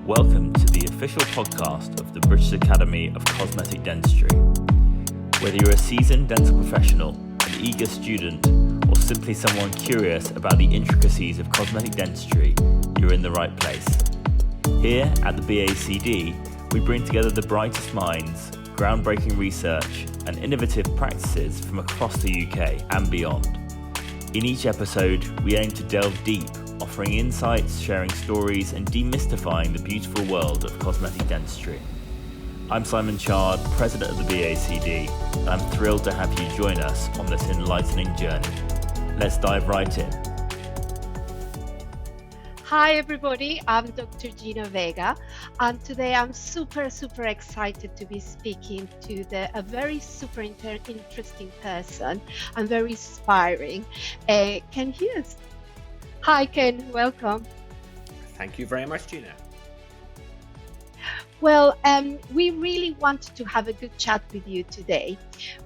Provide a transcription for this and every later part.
Welcome to the official podcast of the British Academy of Cosmetic Dentistry. Whether you're a seasoned dental professional, an eager student, or simply someone curious about the intricacies of cosmetic dentistry, you're in the right place. Here at the BACD, we bring together the brightest minds, groundbreaking research, and innovative practices from across the UK and beyond. In each episode, we aim to delve deep, offering insights, sharing stories, and demystifying the beautiful world of cosmetic dentistry. I'm Simon Chard, President of the BACD, and I'm thrilled to have you join us on this enlightening journey. Let's dive right in. Hi everybody, I'm Dr. Gina Vega, and today I'm super excited to be speaking to a very super interesting person and very inspiring, Ken Hughes. Hi Ken, welcome. Thank you very much, Gina. Well, we really wanted to have a good chat with you today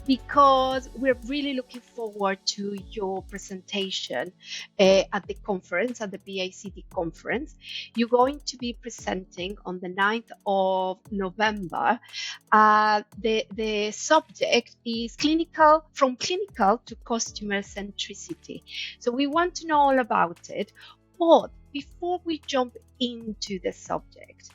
because we're really looking forward to your presentation at the conference, at the BACD conference. You're going to be presenting on the 9th of November. The subject is from clinical to customer centricity. So we want to know all about it. But before we jump into the subject,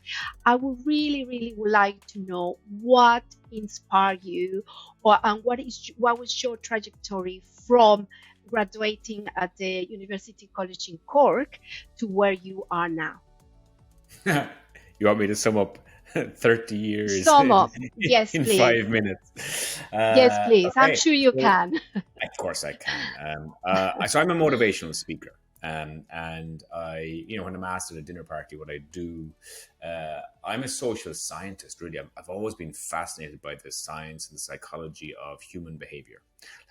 I would really would like to know what inspired you, and what was your trajectory from graduating at the University College in Cork to where you are now. You want me to sum up 30 years Yes, in please. 5 minutes? Yes, please. Okay. I'm sure you can. Of course I can. So I'm a motivational speaker. And I, when I'm asked at a dinner party what I do, I'm a social scientist, really. I've always been fascinated by the science and the psychology of human behavior,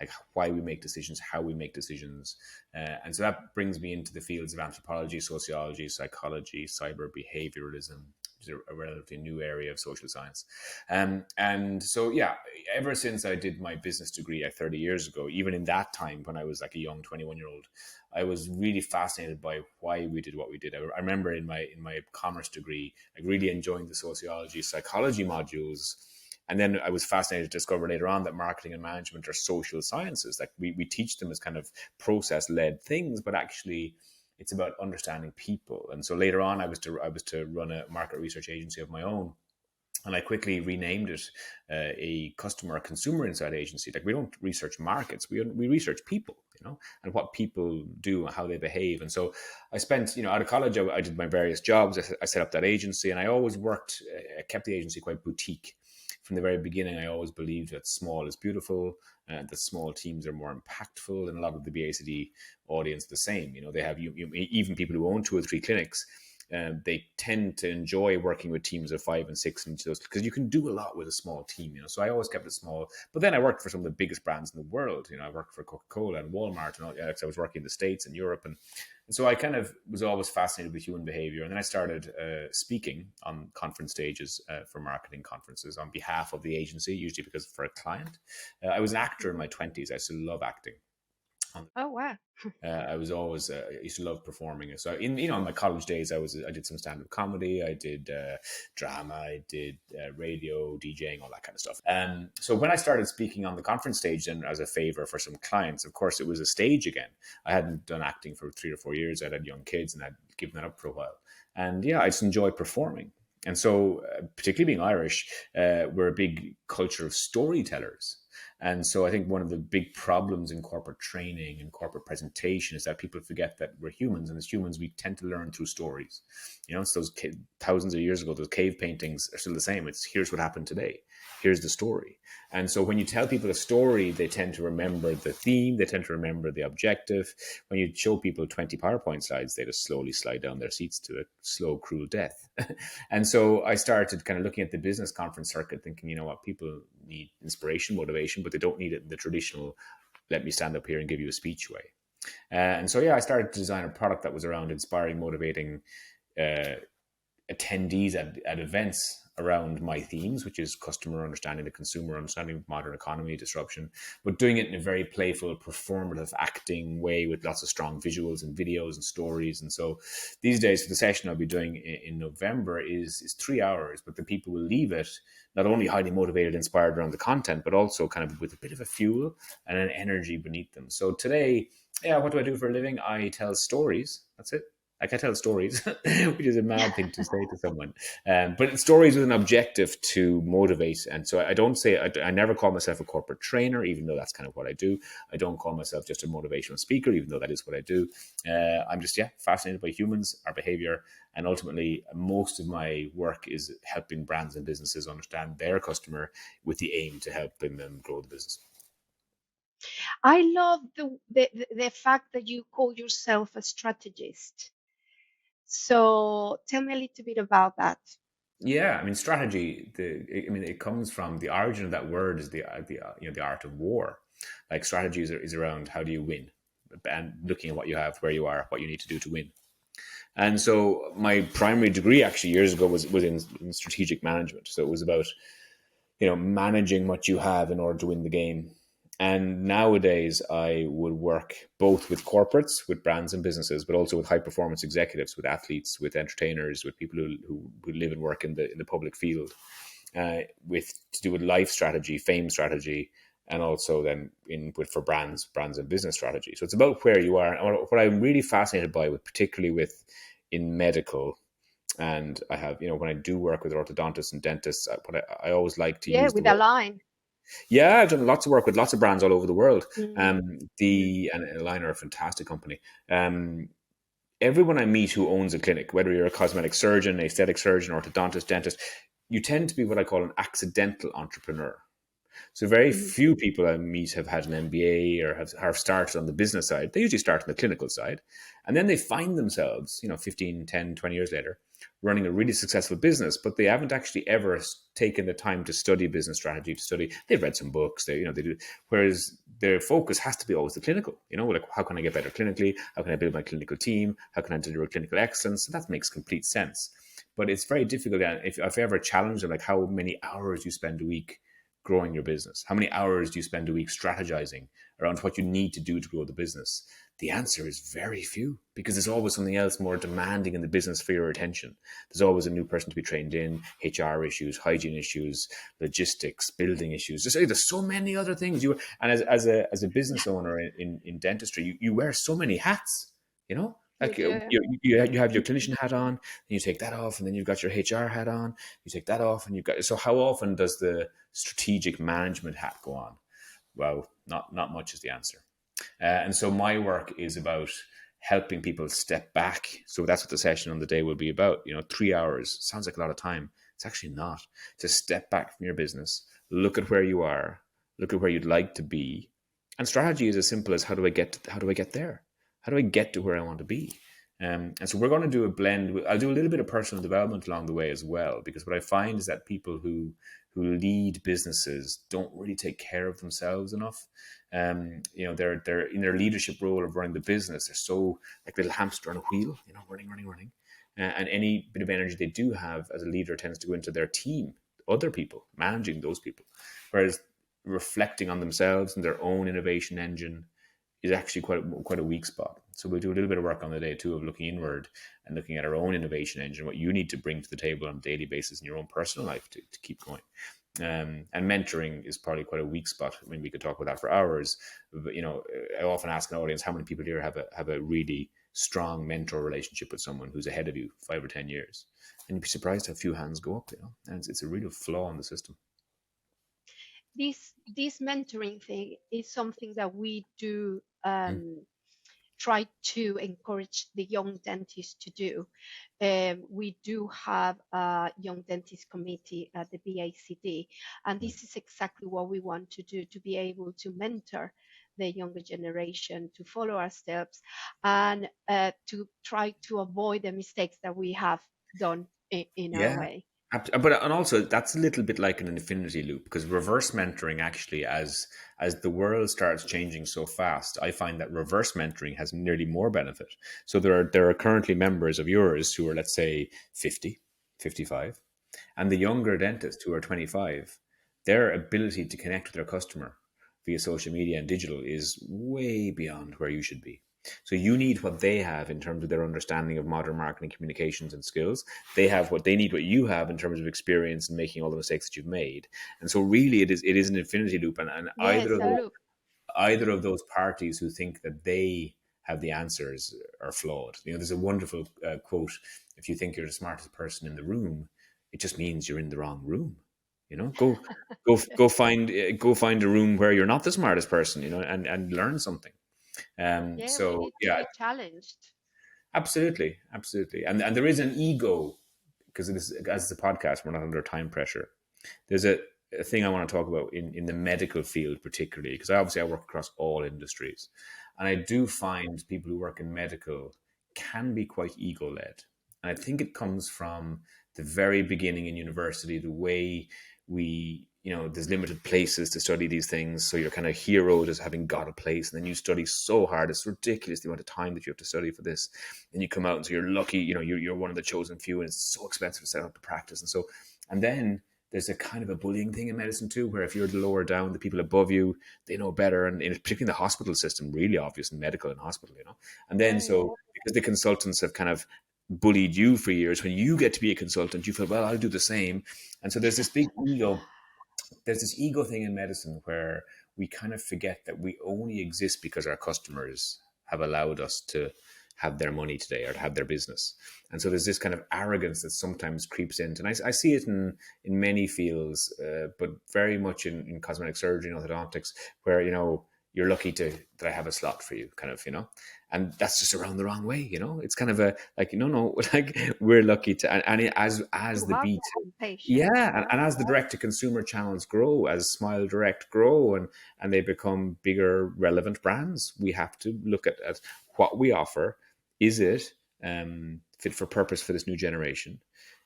like why we make decisions, how we make decisions. And so that brings me into the fields of anthropology, sociology, psychology, cyber behavioralism, which is a relatively new area of social science. And so, ever since I did my business degree 30 years ago, even in that time when I was like a young 21-year-old, I was really fascinated by why we did what we did. I remember in my commerce degree, like really enjoying the sociology, psychology modules. And then I was fascinated to discover later on that marketing and management are social sciences. Like we teach them as kind of process-led things, but actually it's about understanding people. And so later on, I was to run a market research agency of my own. And I quickly renamed it a consumer insight agency. Like we don't research markets, we research people, and what people do and how they behave. And so I spent, out of college, I did my various jobs. I set up that agency, and I always kept the agency quite boutique. From the very beginning, I always believed that small is beautiful, and that small teams are more impactful. And a lot of the BACD audience the same. They have even people who own 2 or 3 clinics. They tend to enjoy working with teams of 5 and 6 and those, because you can do a lot with a small team, So I always kept it small. But then I worked for some of the biggest brands in the world. I worked for Coca-Cola and Walmart, and all. I was working in the States and Europe, and so I kind of was always fascinated with human behavior. And then I started speaking on conference stages for marketing conferences on behalf of the agency, usually because for a client. I was an actor in my 20s. I still love acting. Oh wow! I was always used to love performing. So in my college days, I did some stand-up comedy, I did drama, I did radio, DJing, all that kind of stuff. So when I started speaking on the conference stage, then as a favor for some clients, of course, it was a stage again. I hadn't done acting for 3 or 4 years. I'd had young kids, and I'd given that up for a while. And I just enjoy performing. And so, particularly being Irish, we're a big culture of storytellers. And so I think one of the big problems in corporate training and corporate presentation is that people forget that we're humans, and as humans, we tend to learn through stories. It's those thousands of years ago, those cave paintings are still the same. It's here's what happened today. Here's the story. And so when you tell people a story, they tend to remember the theme. They tend to remember the objective. When you show people 20 PowerPoint slides, they just slowly slide down their seats to a slow, cruel death. And so I started kind of looking at the business conference circuit, thinking, people need inspiration, motivation, but they don't need it in the traditional, let me stand up here and give you a speech way. And so, I started to design a product that was around inspiring, motivating attendees at events around my themes, which is customer understanding, the consumer understanding, modern economy, disruption, but doing it in a very playful, performative, acting way with lots of strong visuals and videos and stories. And so these days, for the session I'll be doing in November is 3 hours, but the people will leave it not only highly motivated, inspired around the content, but also kind of with a bit of a fuel and an energy beneath them. So today, yeah, what do I do for a living? I tell stories. That's it. Like I tell stories, which is a mad thing to say to someone. But it's stories with an objective to motivate. And so I don't say, I never call myself a corporate trainer, even though that's kind of what I do. I don't call myself just a motivational speaker, even though that is what I do. I'm just, fascinated by humans, our behavior. And ultimately, most of my work is helping brands and businesses understand their customer with the aim to helping them grow the business. I love the fact that you call yourself a strategist. So tell me a little bit about that. Yeah, I mean, strategy. It comes from the origin of that word is the art of war. Like strategy is around how do you win, and looking at what you have, where you are, what you need to do to win. And so my primary degree actually years ago was in strategic management. So it was about managing what you have in order to win the game. And nowadays, I would work both with corporates, with brands and businesses, but also with high performance executives, with athletes, with entertainers, with people who live and work in the public field, to do with life strategy, fame strategy, and also then for brands and business strategy. So it's about where you are. And what I'm really fascinated by, particularly with in medical, and I have when I do work with orthodontists and dentists, I always like to use with the a word. line. Yeah, I've done lots of work with lots of brands all over the world. Mm. And Align are a fantastic company. Everyone I meet who owns a clinic, whether you're a cosmetic surgeon, aesthetic surgeon, orthodontist, dentist, you tend to be what I call an accidental entrepreneur. So very few people I meet have had an MBA or have started on the business side. They usually start on the clinical side. And then they find themselves, 15, 10, 20 years later, running a really successful business, but they haven't actually ever taken the time to study business strategy, they've read some books, they do. Whereas their focus has to be always the clinical, like how can I get better clinically? How can I build my clinical team? How can I deliver clinical excellence? So that makes complete sense. But it's very difficult. And if I ever challenge them, like how many hours you spend a week growing your business, how many hours do you spend a week strategizing around what you need to do to grow the business? The answer is very few, because there's always something else more demanding in the business for your attention. There's always a new person to be trained in, HR issues, hygiene issues, logistics, building issues. There's so many other things. And as a business owner in dentistry, you wear so many hats, Like you have your clinician hat on, and you take that off, and then you've got your HR hat on. You take that off, and so how often does the strategic management hat go on? Well, not much is the answer. And so my work is about helping people step back. So that's what the session on the day will be about. 3 hours sounds like a lot of time. It's actually not. To step back from your business, look at where you are, look at where you'd like to be, and strategy is as simple as how do I get there? How do I get to where I want to be? And so we're going to do a blend. I'll do a little bit of personal development along the way as well, because what I find is that people who lead businesses don't really take care of themselves enough. They're in their leadership role of running the business. They're so like a little hamster on a wheel, running. And any bit of energy they do have as a leader tends to go into their team, other people, managing those people. Whereas reflecting on themselves and their own innovation engine is actually quite a weak spot. So we'll do a little bit of work on the day too of looking inward and looking at our own innovation engine, what you need to bring to the table on a daily basis in your own personal life to keep going. And mentoring is probably quite a weak spot. I mean, we could talk about that for hours. But, I often ask an audience, how many people here have a really strong mentor relationship with someone who's ahead of you 5 or 10 years? And you'd be surprised how few hands go up, and it's a real flaw in the system. This mentoring thing is something that we do try to encourage the young dentists to do. We do have a young dentist committee at the BACD, and this is exactly what we want to do, to be able to mentor the younger generation, to follow our steps, and to try to avoid the mistakes that we have done in our way. And also that's a little bit like an infinity loop, because reverse mentoring actually, as the world starts changing so fast, I find that reverse mentoring has nearly more benefit. So there are currently members of yours who are, let's say, 50, 55, And the younger dentists who are 25, their ability to connect with their customer via social media and digital is way beyond where you should be. So you need what they have in terms of their understanding of modern marketing communications and skills. They have what they need, what you have in terms of experience and making all the mistakes that you've made. And so really it is an infinity loop. And Yes, a loop. either of those parties who think that they have the answers are flawed. There's a wonderful quote: "If you think you're the smartest person in the room, it just means you're in the wrong room." Go find a room where you're not the smartest person. And learn something. Yeah, we So need to yeah, be challenged. absolutely, absolutely. And there is an ego, because as a podcast, we're not under time pressure. There's a thing I want to talk about in the medical field, particularly, because I work across all industries. And I do find people who work in medical can be quite ego led. And I think it comes from the very beginning in university, the way there's limited places to study these things. So you're kind of heroed as having got a place. And then you study so hard. It's ridiculous the amount of time that you have to study for this. And you come out and so you're lucky, you're one of the chosen few, and it's so expensive to set up the practice. And then there's a kind of a bullying thing in medicine too, where if you're lower down, the people above you, they know better. And particularly in the hospital system, really obvious in medical and hospital. And then so because the consultants have kind of bullied you for years, when you get to be a consultant, you feel, well, I'll do the same. And so there's this big ego. There's this ego thing in medicine where we kind of forget that we only exist because our customers have allowed us to have their money today or to have their business. And so there's this kind of arrogance that sometimes creeps in. And I see it in many fields, but very much in cosmetic surgery and orthodontics, where, you're lucky that I have a slot for you, kind of, and that's just around the wrong way. It's kind of no, like we're lucky and as To the have B2, that patience. yeah, and as the direct to consumer channels grow, as Smile Direct grow, and they become bigger, relevant brands, we have to look at what we offer. Is it fit for purpose for this new generation?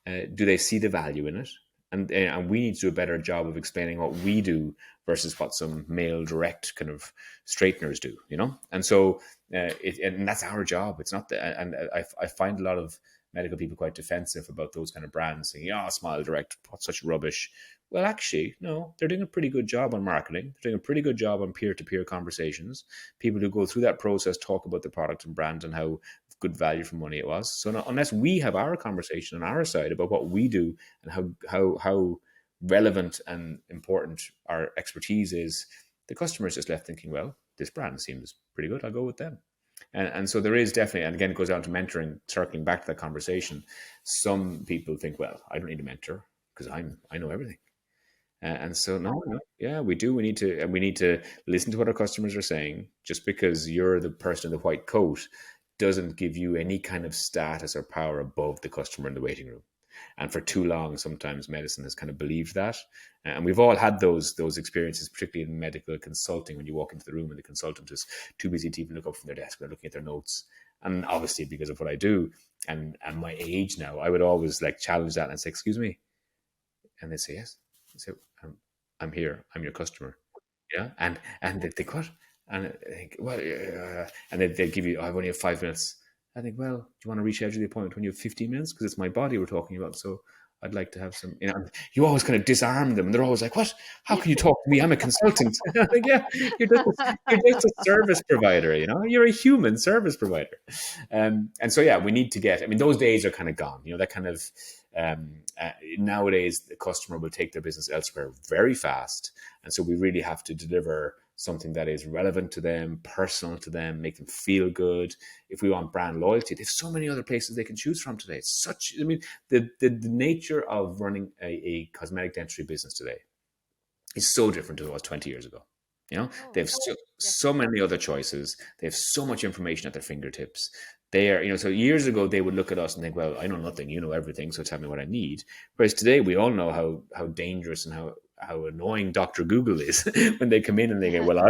Do they see the value in it? And we need to do a better job of explaining what we do versus what some male direct kind of straighteners do, And so, and that's our job. It's not and I find a lot of medical people quite defensive about those kind of brands, saying, "Yeah, Smile Direct, what's such rubbish?" Well, actually, no, they're doing a pretty good job on marketing. They're doing a pretty good job on peer-to-peer conversations. People who go through that process talk about the product and brand and how good value for money it was. So unless we have our conversation on our side about what we do and how relevant and important our expertise is, the customer is just left thinking, well, this brand seems pretty good, I'll go with them. And so there is definitely, and again, it goes down to mentoring, circling back to that conversation. Some people think, well, I don't need a mentor because I know everything. And so, no, yeah, we do. We need to listen to what our customers are saying. Just because you're the person in the white coat doesn't give you any kind of status or power above the customer in the waiting room. And for too long, sometimes medicine has kind of believed that. And we've all had those experiences, particularly in medical consulting, when you walk into the room and the consultant is too busy to even look up from their desk. They're looking at their notes. And obviously, because of what I do and my age now, I would always challenge that and say, "Excuse me." And they'd say, "Yes." I say, I'm here. I'm your customer. Yeah. And they think, "What?" And I think, well, and they give you, "I only have 5 minutes." I think, well, do you want to reschedule the appointment when you have 15 minutes? Because it's my body we're talking about. So I'd like to have some, you always kind of disarm them. And they're always like, "What? How can you talk to me? I'm a consultant." I think, yeah, you're just a service provider, you're a human service provider. And so, yeah, we need to those days are kind of gone, that kind of, nowadays the customer will take their business elsewhere very fast. And so we really have to deliver something that is relevant to them, personal to them, make them feel good. If we want brand loyalty, there's so many other places they can choose from today. It's the nature of running a cosmetic dentistry business today is so different to what it was 20 years ago. They have so many other choices. They have so much information at their fingertips. They are, so years ago, they would look at us and think, "Well, I know nothing, you know everything, so tell me what I need." Whereas today, we all know how dangerous and how annoying Dr. Google is when they come in and they go, "Well,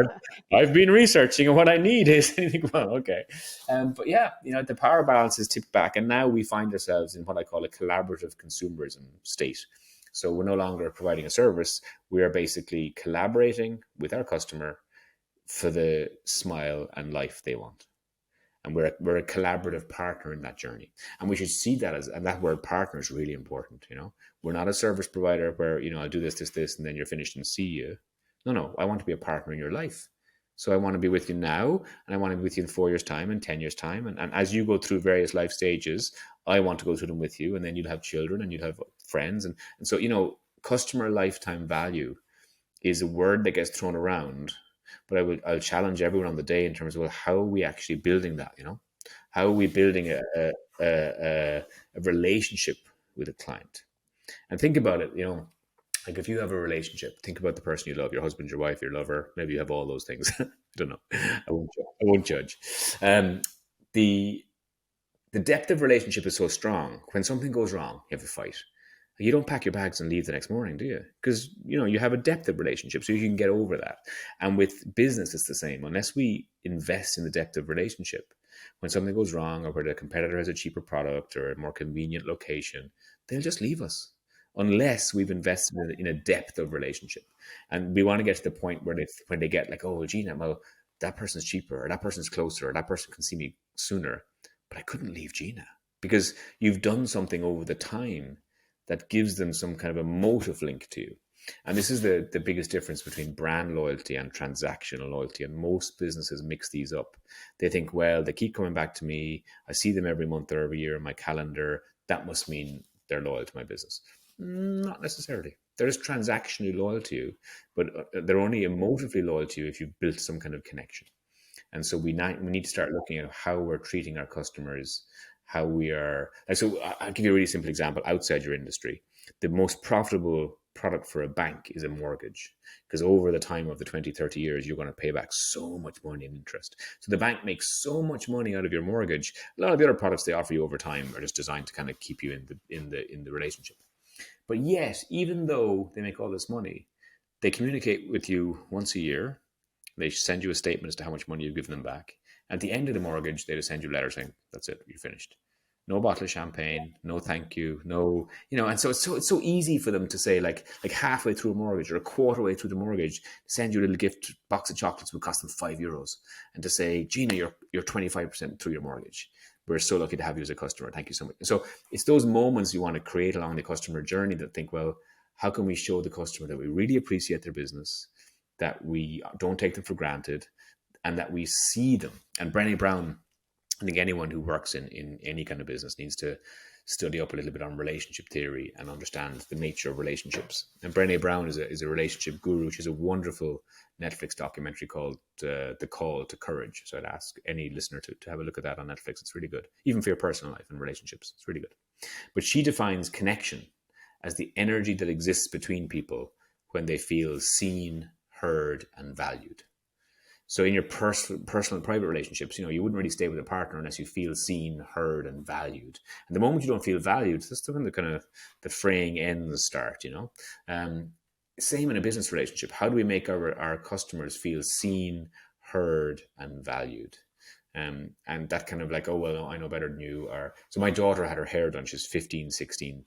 I've been researching and what I need is," and you think, well, okay. But yeah, the power balance is tipped back. And now we find ourselves in what I call a collaborative consumerism state. So we're no longer providing a service. We are basically collaborating with our customer for the smile and life they want. And we're a collaborative partner in that journey. And we should see that as, and that word partner is really important. We're not a service provider where, I'll do this, and then you're finished and see you. No, I want to be a partner in your life. So I want to be with you now, and I want to be with you in 4 years' time and 10 years' time. And as you go through various life stages, I want to go through them with you, and then you'll have children and you'll have friends. And so, customer lifetime value is a word that gets thrown around, but I'll challenge everyone on the day in terms of, well, how are we actually building that? How are we building a relationship with a client? And think about it, like if you have a relationship, think about the person you love, your husband, your wife, your lover. Maybe you have all those things. I don't know. I won't judge. The depth of relationship is so strong. When something goes wrong, you have a fight. You don't pack your bags and leave the next morning, do you? Because, you have a depth of relationship, so you can get over that. And with business, it's the same. Unless we invest in the depth of relationship, when something goes wrong or where the competitor has a cheaper product or a more convenient location, they'll just leave us unless we've invested in a depth of relationship. And we want to get to the point where when they get like, oh, Gina, well, that person's cheaper or that person's closer or that person can see me sooner, but I couldn't leave Gina, because you've done something over the time that gives them some kind of emotive link to you. And this is the biggest difference between brand loyalty and transactional loyalty. And most businesses mix these up. They think, well, they keep coming back to me. I see them every month or every year in my calendar. That must mean they're loyal to my business. Not necessarily. They're just transactionally loyal to you, but they're only emotively loyal to you if you've built some kind of connection. And so we need to start looking at how we're treating our customers, how we are. So I'll give you a really simple example outside your industry. The most profitable product for a bank is a mortgage, because over the time of the 20, 30 years, you're going to pay back so much money in interest. So the bank makes so much money out of your mortgage. A lot of the other products they offer you over time are just designed to kind of keep you in the relationship. But yet, even though they make all this money, they communicate with you once a year. They send you a statement as to how much money you've given them back. At the end of the mortgage, they just send you a letter saying, that's it, you're finished. No bottle of champagne, no thank you, no, and so it's so easy for them to say like halfway through a mortgage or a quarter way through the mortgage, send you a little gift box of chocolates would cost them €5, and to say, Gina, you're 25% through your mortgage. We're so lucky to have you as a customer. Thank you so much. So it's those moments you want to create along the customer journey that think, well, how can we show the customer that we really appreciate their business, that we don't take them for granted, and that we see them. And Brené Brown, I think anyone who works in any kind of business needs to study up a little bit on relationship theory and understand the nature of relationships. And Brené Brown is a relationship guru. She has a wonderful Netflix documentary called The Call to Courage. So I'd ask any listener to have a look at that on Netflix. It's really good, even for your personal life and relationships. It's really good. But she defines connection as the energy that exists between people when they feel seen, heard, and valued. So in your personal and private relationships, you wouldn't really stay with a partner unless you feel seen, heard, and valued. And the moment you don't feel valued, that's when the fraying ends start, Same in a business relationship. How do we make our customers feel seen, heard, and valued? And that kind of like, oh, well, no, I know better than you. So my daughter had her hair done. She's 15, 16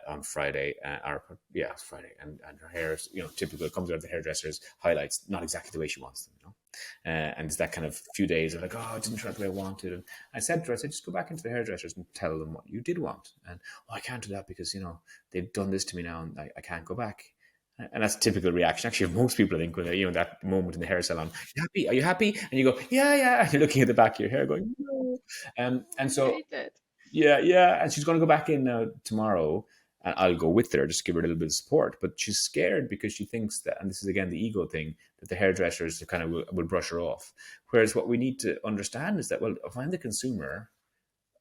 on Friday. It's Friday. And her hair is, typical. It comes out of the hairdresser's highlights, not exactly the way she wants them, and it's that kind of few days of like, oh, it didn't turn out the way I wanted. And I said to her, just go back into the hairdressers and tell them what you did want. And, I can't do that because, they've done this to me now and I can't go back. And that's a typical reaction, actually, of most people, I think, when that moment in the hair salon. Are you happy? And you go, yeah. And you're looking at the back of your hair going, no. And so, yeah. And she's going to go back in tomorrow. And I'll go with her, just give her a little bit of support. But she's scared because she thinks that, and this is again the ego thing, that the hairdressers kind of will brush her off. Whereas what we need to understand is that, well, if I'm the consumer,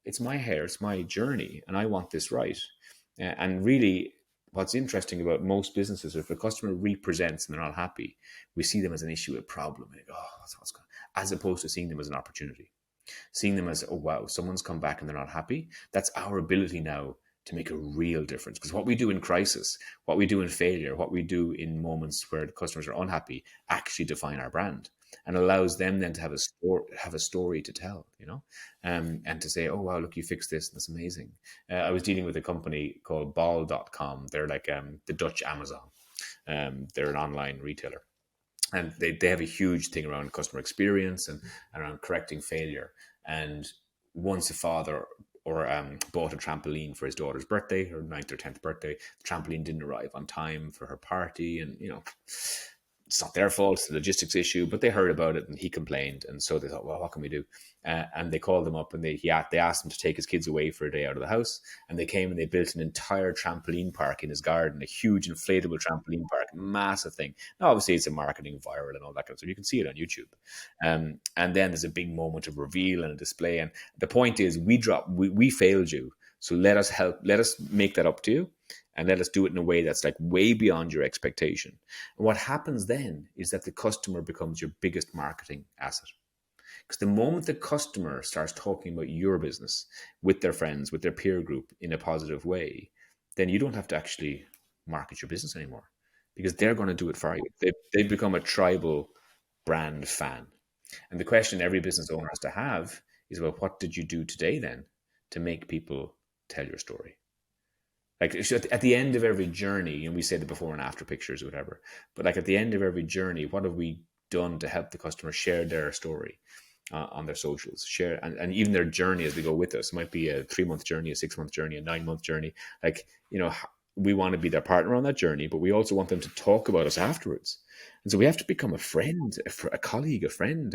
it's my hair, it's my journey, and I want this right. And really, what's interesting about most businesses, if a customer represents and they're not happy, we see them as an issue, a problem. And go, that's what's going on, as opposed to seeing them as an opportunity. Seeing them as, oh, wow, someone's come back and they're not happy. That's our ability now to make a real difference. Because what we do in crisis, what we do in failure, what we do in moments where the customers are unhappy actually define our brand and allows them then to have a story to tell, and to say, oh, wow, look, you fixed this. That's amazing. I was dealing with a company called ball.com. They're like the Dutch Amazon. They're an online retailer. And they have a huge thing around customer experience and around correcting failure. And once a father or bought a trampoline for his daughter's birthday, her 9th or 10th birthday, the trampoline didn't arrive on time for her party, and it's not their fault, it's a logistics issue, but they heard about it and he complained. And so they thought, well, what can we do? And they called him up and they asked him to take his kids away for a day out of the house. And they came and they built an entire trampoline park in his garden, a huge inflatable trampoline park, massive thing. Now, obviously, it's a marketing viral and all that kind of stuff. You can see it on YouTube. And then there's a big moment of reveal and a display. And the point is, we failed you. So let us make that up to you. And let us do it in a way that's like way beyond your expectation. And what happens then is that the customer becomes your biggest marketing asset. Because the moment the customer starts talking about your business with their friends, with their peer group in a positive way, then you don't have to actually market your business anymore because they're going to do it for you. They've become a tribal brand fan. And the question every business owner has to have is, well, what did you do today then to make people tell your story? Like at the end of every journey, and we say the before and after pictures or whatever, but like at the end of every journey, what have we done to help the customer share their story on their socials, share and even their journey as they go with us? It might be a 3-month journey, a 6-month journey, a 9-month journey. Like, we want to be their partner on that journey, but we also want them to talk about us afterwards. And so we have to become a friend, a colleague, a friend,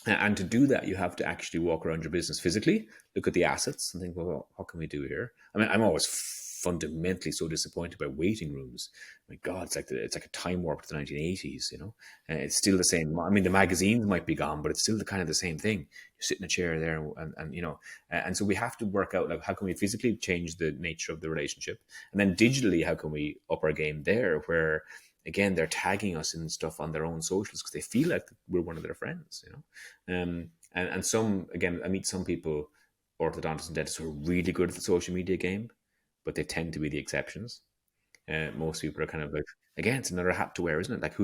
and to do that, you have to actually walk around your business physically, look at the assets and think, well, what can we do here? I mean, I'm always fundamentally so disappointed by waiting rooms. My God, it's like a time warp to the 1980s, and it's still the same. I mean, the magazines might be gone, but it's still kind of the same thing. You sit in a chair there and so we have to work out, like, how can we physically change the nature of the relationship? And then digitally, how can we up our game there where, again, they're tagging us in stuff on their own socials because they feel like we're one of their friends, and some, again, I meet some people, orthodontists and dentists, who are really good at the social media game, but they tend to be the exceptions. Most people are kind of like, again, it's another hat to wear, isn't it? Like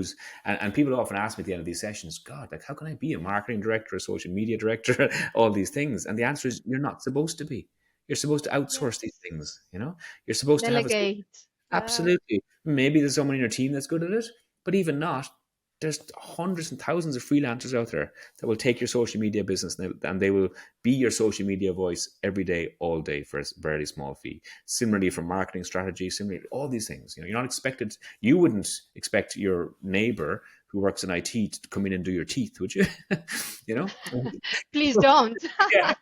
and people often ask me at the end of these sessions, God, like, how can I be a marketing director, a social media director, all these things? And the answer is, you're not supposed to be. You're supposed to outsource these things, You're supposed to have Delegate. Absolutely. Maybe there's someone in your team that's good at it, but even not, there's hundreds and thousands of freelancers out there that will take your social media business and they will be your social media voice every day, all day, for a very small fee. Similarly, for marketing strategy, similarly, all these things. You're not expected. You wouldn't expect your neighbor who works in IT to come in and do your teeth, would you? Please don't. Yeah.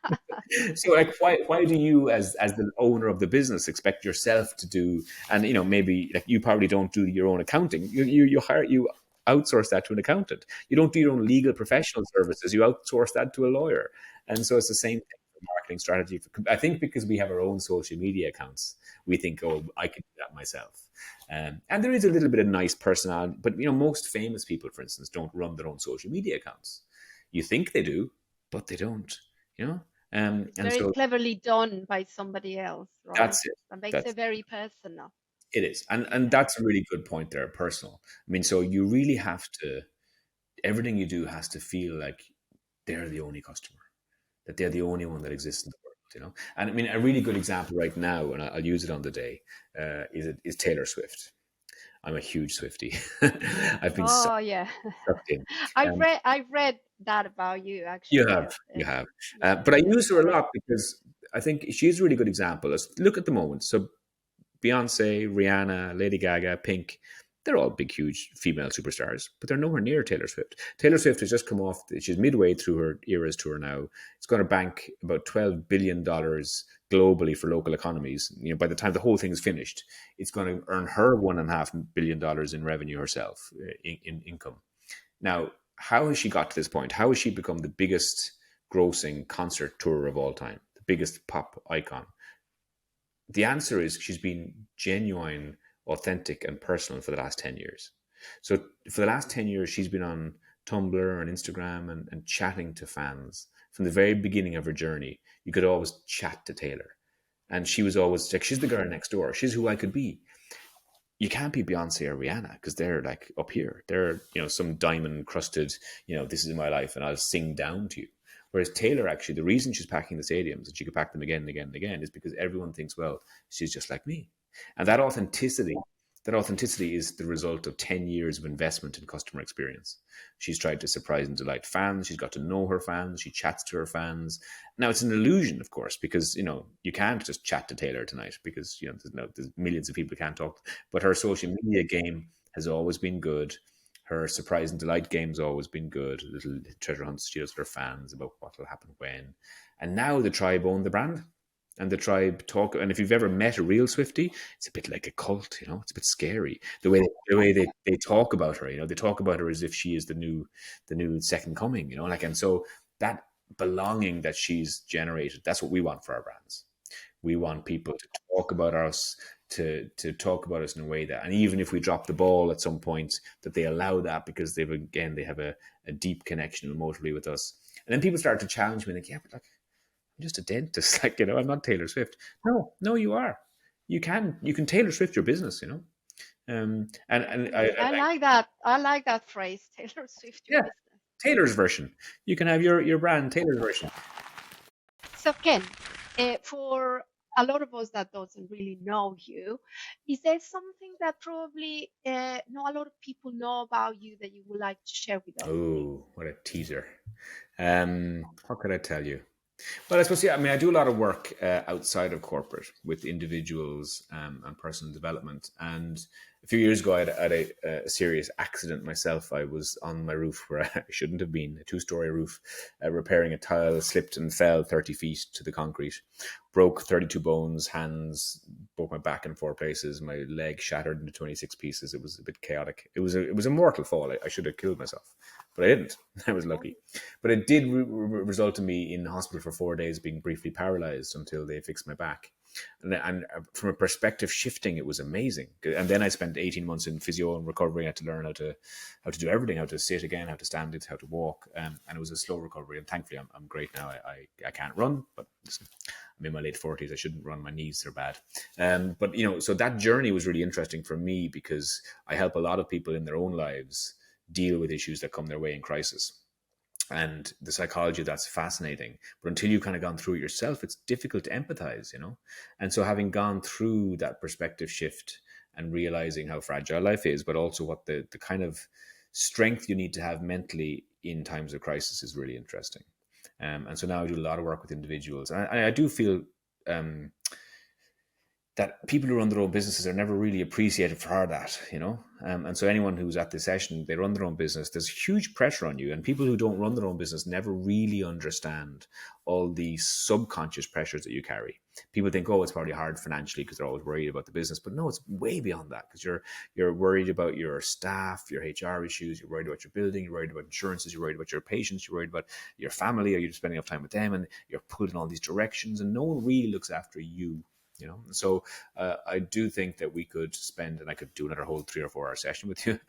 So, like, why do you, as the owner of the business, expect yourself to do? And maybe, like, you probably don't do your own accounting. You outsource that to an accountant. You don't do your own legal professional services. You outsource that to a lawyer. And so it's the same thing for marketing strategy. I think because we have our own social media accounts, we think, oh, I can do that myself. And there is a little bit of nice personality, but most famous people, for instance, don't run their own social media accounts. You think they do, but they don't. It's very cleverly done by somebody else, right? That's it. That makes it very personal. It is. And that's a really good point there, personal. I mean, so you really have to, everything you do has to feel like they're the only customer, that they're the only one that exists in the world, And I mean, a really good example right now, and I'll use it on the day, is Taylor Swift. I'm a huge Swiftie. I've been sucked in. I've read that about you, actually. You have. But I use her a lot because I think she's a really good example. Let's look at the moment. So Beyonce, Rihanna, Lady Gaga, Pink, they're all big, huge female superstars, but they're nowhere near Taylor Swift. Taylor Swift has just come off, she's midway through her Eras tour now. It's going to bank about $12 billion globally for local economies. By the time the whole thing is finished, it's going to earn her $1.5 billion in revenue herself, in income. Now, how has she got to this point? How has she become the biggest grossing concert tour of all time, the biggest pop icon? The answer is she's been genuine, authentic, and personal for the last 10 years. So for the last 10 years, she's been on Tumblr and Instagram and chatting to fans. From the very beginning of her journey, you could always chat to Taylor. And she was always like, she's the girl next door. She's who I could be. You can't be Beyonce or Rihanna because they're like up here. They're, some diamond crusted, this is my life and I'll sing down to you. Whereas Taylor, actually, the reason she's packing the stadiums and she could pack them again and again and again is because everyone thinks, well, she's just like me. And that authenticity That authenticity is the result of 10 years of investment in customer experience. She's tried to surprise and delight fans. She's got to know her fans. She chats to her fans. Now, it's an illusion, of course, because, you can't just chat to Taylor tonight because, there's millions of people who can't talk. But her social media game has always been good. Her surprise and delight game's always been good. Little treasure hunts she does for her fans about what will happen when. And now the tribe own the brand. And the tribe talk, and if you've ever met a real Swiftie, it's a bit like a cult, it's a bit scary. The way they talk about her, they talk about her as if she is the new second coming, and so that belonging that she's generated, that's what we want for our brands. We want people to talk about us, to talk about us in a way that, and even if we drop the ball at some point, that they allow that because they have a deep connection emotionally with us. And then people start to challenge me, like, yeah, but like, I'm just a dentist, I'm not Taylor Swift. No, you are. You can Taylor Swift your business, and I like that. I like that phrase, Taylor Swift your business. Taylor's version. You can have your brand Taylor's version. So Ken, for a lot of us that doesn't really know you, is there something that probably not a lot of people know about you that you would like to share with us? Oh, what a teaser. What could I tell you? Well, I suppose, I do a lot of work outside of corporate with individuals and personal development. And a few years ago, I had a serious accident myself. I was on my roof where I shouldn't have been, a 2-story roof, repairing a tile, slipped and fell 30 feet to the concrete, broke 32 bones, hands, broke my back in 4 places, my leg shattered into 26 pieces. It was a bit chaotic. It was a mortal fall. I should have killed myself, but I didn't. I was lucky. But it did result in me in hospital for 4 days, being briefly paralyzed until they fixed my back. And from a perspective shifting, it was amazing. And then I spent 18 months in physio and recovery. I had to learn how to do everything, how to sit again, how to stand it, how to walk. And it was a slow recovery. And thankfully, I'm great now. I can't run, but listen, I'm in my late 40s. I shouldn't run. My knees are bad. But, so that journey was really interesting for me because I help a lot of people in their own lives deal with issues that come their way in crisis. And the psychology of that's fascinating. But until you've kind of gone through it yourself, it's difficult to empathize, And so having gone through that perspective shift and realizing how fragile life is, but also what the kind of strength you need to have mentally in times of crisis is really interesting. And so now I do a lot of work with individuals. And I do feel that people who run their own businesses are never really appreciated for that, and so anyone who's at this session, they run their own business, there's huge pressure on you. And people who don't run their own business never really understand all the subconscious pressures that you carry. People think, oh, it's probably hard financially because they're always worried about the business. But no, it's way beyond that, because you're worried about your staff, your HR issues, you're worried about your building, you're worried about insurances, you're worried about your patients, you're worried about your family, are you spending enough time with them, and you're pulled in all these directions, and no one really looks after you. So I do think that we could spend, and I could do another whole 3 or 4 hour session with you.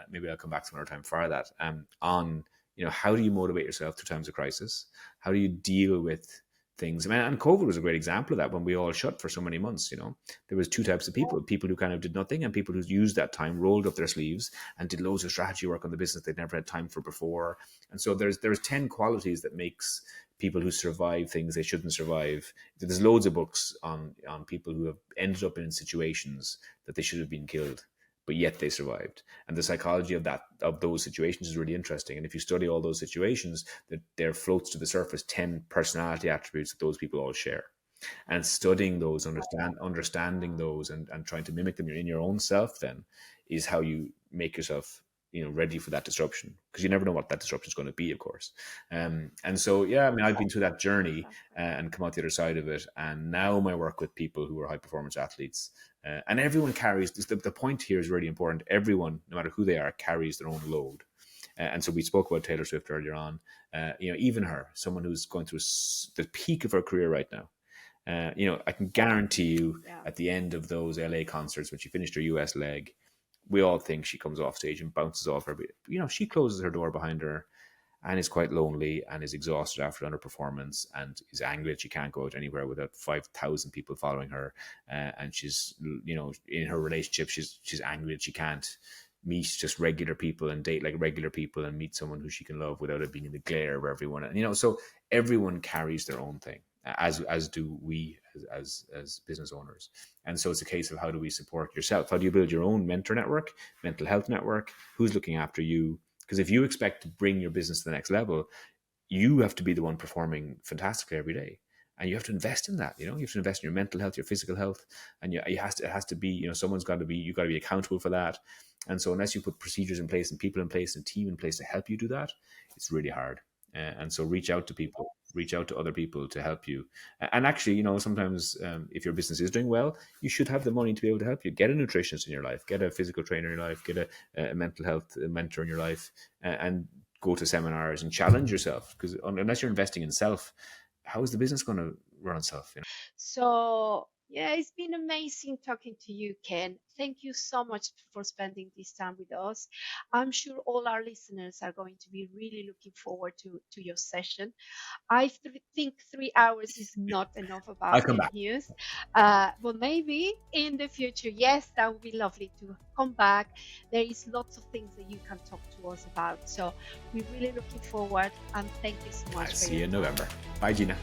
Maybe I'll come back some other time for that. On how do you motivate yourself through times of crisis? How do you deal with things? And COVID was a great example of that. When we all shut for so many months, there was 2 types of people who kind of did nothing, and people who used that time, rolled up their sleeves, and did loads of strategy work on the business they'd never had time for before. And so there's 10 qualities that makes people who survive things they shouldn't survive. There's loads of books on people who have ended up in situations that they should have been killed, but yet they survived. And the psychology of those situations is really interesting. And if you study all those situations, there floats to the surface 10 personality attributes that those people all share. And studying those, understanding those, and trying to mimic them in your own self, then is how you make yourself ready for that disruption, because you never know what that disruption is going to be, of course. And so, I've been through that journey and come out the other side of it. And now my work with people who are high performance athletes, and everyone carries this. The point here is really important. Everyone, no matter who they are, carries their own load. And so we spoke about Taylor Swift earlier on. Even her, someone who's going through the peak of her career right now. I can guarantee you at the end of those LA concerts, when she finished her US leg, we all think she comes off stage and bounces off her. She closes her door behind her and is quite lonely and is exhausted after underperformance and is angry that she can't go out anywhere without 5,000 people following her. And she's, in her relationship, she's angry that she can't meet just regular people and date like regular people and meet someone who she can love without it being in the glare of everyone. And, so everyone carries their own thing. as do we as business owners. And so it's a case of how do we support yourself? How do you build your own mentor network, mental health network? Who's looking after you? Because if you expect to bring your business to the next level, you have to be the one performing fantastically every day. And you have to invest in that. You have to invest in your mental health, your physical health, and it has to be. Someone's got to be. You've got to be accountable for that. And so, unless you put procedures in place and people in place and team in place to help you do that, it's really hard. And so, reach out to people, reach out to other people to help you. And actually, sometimes if your business is doing well, you should have the money to be able to help you. Get a nutritionist in your life, get a physical trainer in your life, get a mental health mentor in your life, and go to seminars and challenge yourself. Because unless you're investing in self, how is the business going to run itself? So yeah, it's been amazing talking to you, Ken. Thank you so much for spending this time with us. I'm sure all our listeners are going to be really looking forward to your session. I think 3 hours is not enough I'll about come Ken back. Hughes. But maybe in the future, yes, that would be lovely to come back. There is lots of things that you can talk to us about. So we're really looking forward, and thank you so much. I'll see you in November. Bye, Gina.